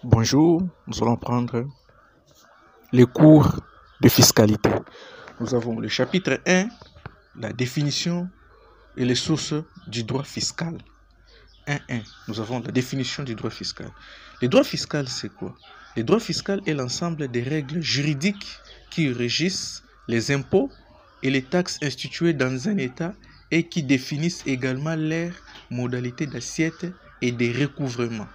Bonjour, nous allons prendre les cours de fiscalité. Nous avons le chapitre 1, la définition et les sources du droit fiscal. 1.1, nous avons la définition du droit fiscal. Le droit fiscal, c'est quoi? Le droit fiscal est l'ensemble des règles juridiques qui régissent les impôts et les taxes instituées dans un État et qui définissent également leurs modalités d'assiette et de recouvrement.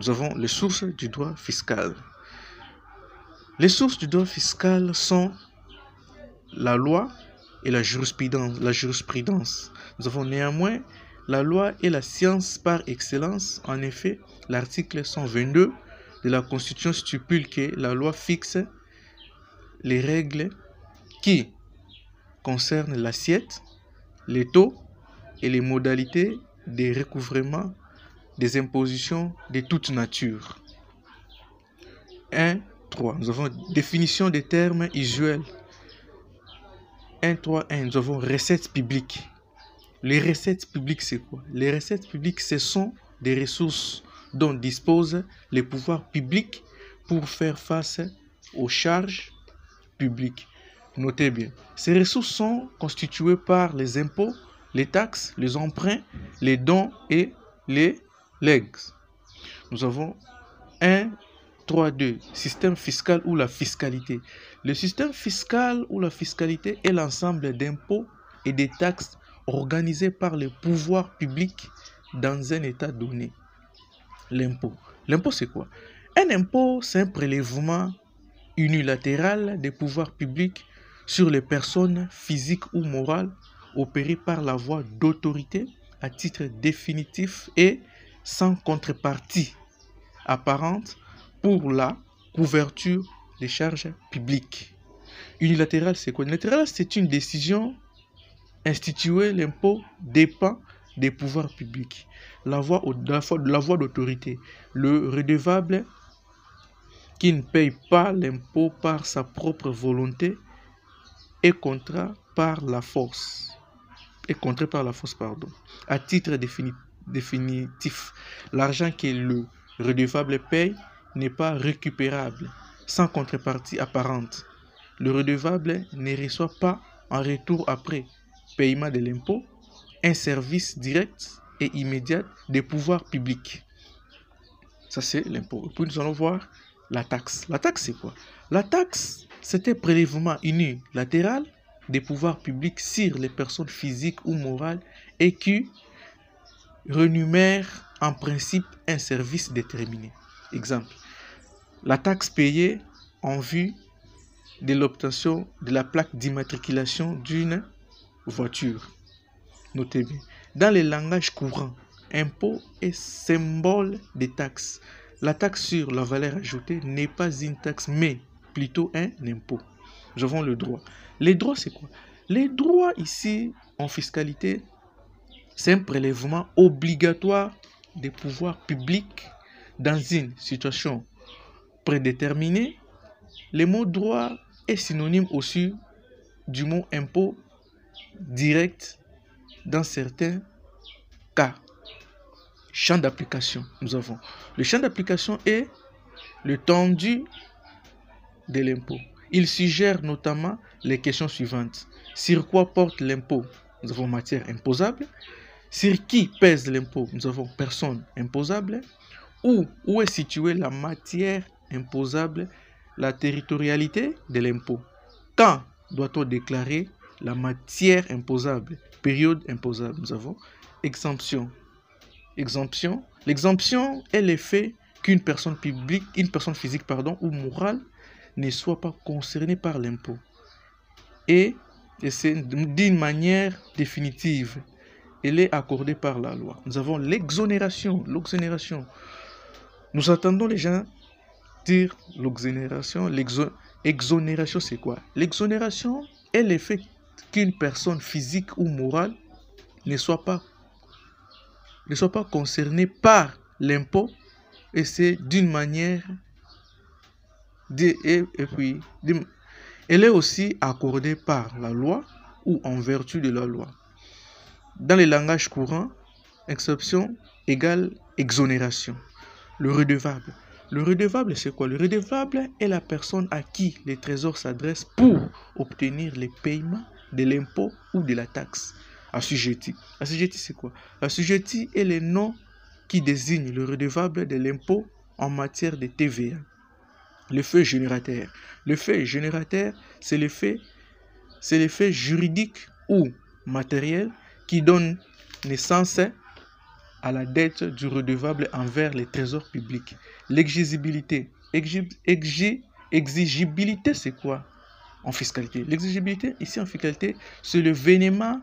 Nous avons les sources du droit fiscal. Les sources du droit fiscal sont la loi et la jurisprudence. Nous avons néanmoins la loi et la science par excellence. En effet, l'article 122 de la Constitution stipule que la loi fixe les règles qui concernent l'assiette, les taux et les modalités de recouvrement des impositions de toute nature. 1.3. Nous avons définition des termes usuels. 1.3.1. Nous avons recettes publiques. Les recettes publiques, c'est quoi? Les recettes publiques, ce sont des ressources dont disposent les pouvoirs publics pour faire face aux charges publiques. Notez bien, ces ressources sont constituées par les impôts, les taxes, les emprunts, les dons et les legs. Nous avons 1.3.2, système fiscal ou la fiscalité. Le système fiscal ou la fiscalité est l'ensemble d'impôts et des taxes organisés par les pouvoirs publics dans un État donné. L'impôt. L'impôt, c'est quoi? Un impôt, c'est un prélèvement unilatéral des pouvoirs publics sur les personnes physiques ou morales opéré par la voie d'autorité à titre définitif et sans contrepartie apparente pour la couverture des charges publiques. Unilatéral, c'est quoi? Unilatéral, c'est une décision instituée. L'impôt dépend des pouvoirs publics. La voie d'autorité. Le redevable qui ne paye pas l'impôt par sa propre volonté est contraint par la force. À titre définitif, l'argent que le redevable paye n'est pas récupérable sans contrepartie apparente. Le redevable ne reçoit pas en retour après paiement de l'impôt un service direct et immédiat des pouvoirs publics. Ça, c'est l'impôt. Puis nous allons voir la taxe. La taxe, c'est quoi? La taxe, c'est un prélèvement unilatéral des pouvoirs publics sur les personnes physiques ou morales et qui rémunère en principe un service déterminé. Exemple, la taxe payée en vue de l'obtention de la plaque d'immatriculation d'une voiture. Notez bien, dans le langage courant, impôt est symbole de taxe. La taxe sur la valeur ajoutée n'est pas une taxe, mais plutôt un impôt. Nous avons le droit. Les droits, c'est quoi? Les droits ici, en fiscalité, c'est un prélèvement obligatoire des pouvoirs publics dans une situation prédéterminée. Le mot droit est synonyme aussi du mot impôt direct dans certains cas. Champ d'application, nous avons. Le champ d'application est l'étendue de l'impôt. Il suggère notamment les questions suivantes. Sur quoi porte l'impôt? Nous avons matière imposable. Sur qui pèse l'impôt? Nous avons personne imposable. Où est située la matière imposable? La territorialité de l'impôt. Quand doit-on déclarer la matière imposable? Période imposable. Nous avons exemption. L'exemption est l'effet qu'une personne physique ou morale ne soit pas concernée par l'impôt. Et c'est d'une manière définitive. Elle est accordée par la loi. Nous avons l'exonération. Nous entendons les gens dire l'exonération. L'exonération, c'est quoi? L'exonération est l'effet qu'une personne physique ou morale ne soit pas concernée par l'impôt, et c'est d'une manière elle est aussi accordée par la loi ou en vertu de la loi. Dans le langage courant, exception égale exonération. Le redevable. Le redevable, c'est quoi? Le redevable est la personne à qui les trésors s'adressent pour obtenir les paiements de l'impôt ou de la taxe. Assujetti. Assujetti, c'est quoi? Assujetti est le nom qui désigne le redevable de l'impôt en matière de TVA. Le fait générateur. Le fait générateur, c'est l'effet juridique ou matériel qui donne naissance à la dette du redevable envers les trésors publics. L'exigibilité. Exigibilité, c'est quoi en fiscalité? L'exigibilité, ici en fiscalité, c'est le vénément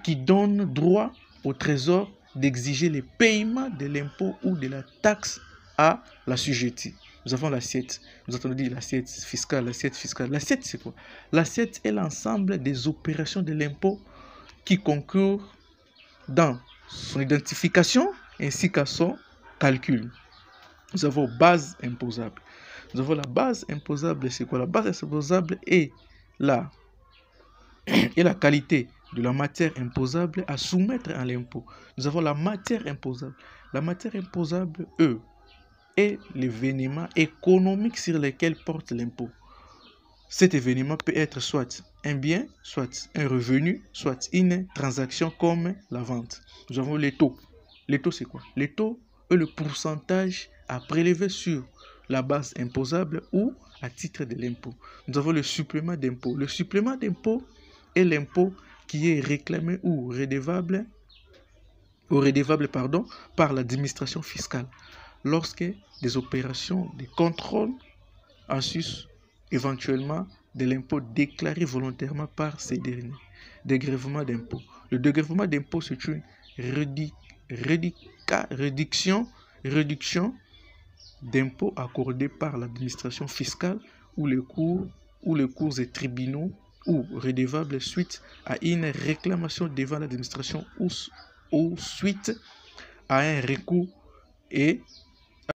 qui donne droit au trésor d'exiger les paiements de l'impôt ou de la taxe à l'assujetti. Nous avons l'assiette. Nous entendons dire l'assiette fiscale, l'assiette fiscale. L'assiette, c'est quoi? L'assiette est l'ensemble des opérations de l'impôt qui concourent dans son identification ainsi qu'à son calcul. Nous avons base imposable. Nous avons la base imposable, c'est quoi? La base imposable est la qualité de la matière imposable à soumettre à l'impôt. Nous avons la matière imposable. La matière imposable, est l'événement économique sur lequel porte l'impôt. Cet événement peut être soit un bien, soit un revenu, soit une transaction comme la vente. Nous avons les taux. Les taux, c'est quoi? Les taux est le pourcentage à prélever sur la base imposable ou à titre de l'impôt. Nous avons le supplément d'impôt. Le supplément d'impôt est l'impôt qui est réclamé ou redevable par l'administration fiscale lorsque des opérations de contrôle en sus éventuellement de l'impôt déclaré volontairement par ces derniers. Dégrèvement d'impôt. Le dégrèvement d'impôt, c'est une réduction d'impôts accordés par l'administration fiscale ou les cours et tribunaux ou redevables suite à une réclamation devant l'administration ou suite à un recours et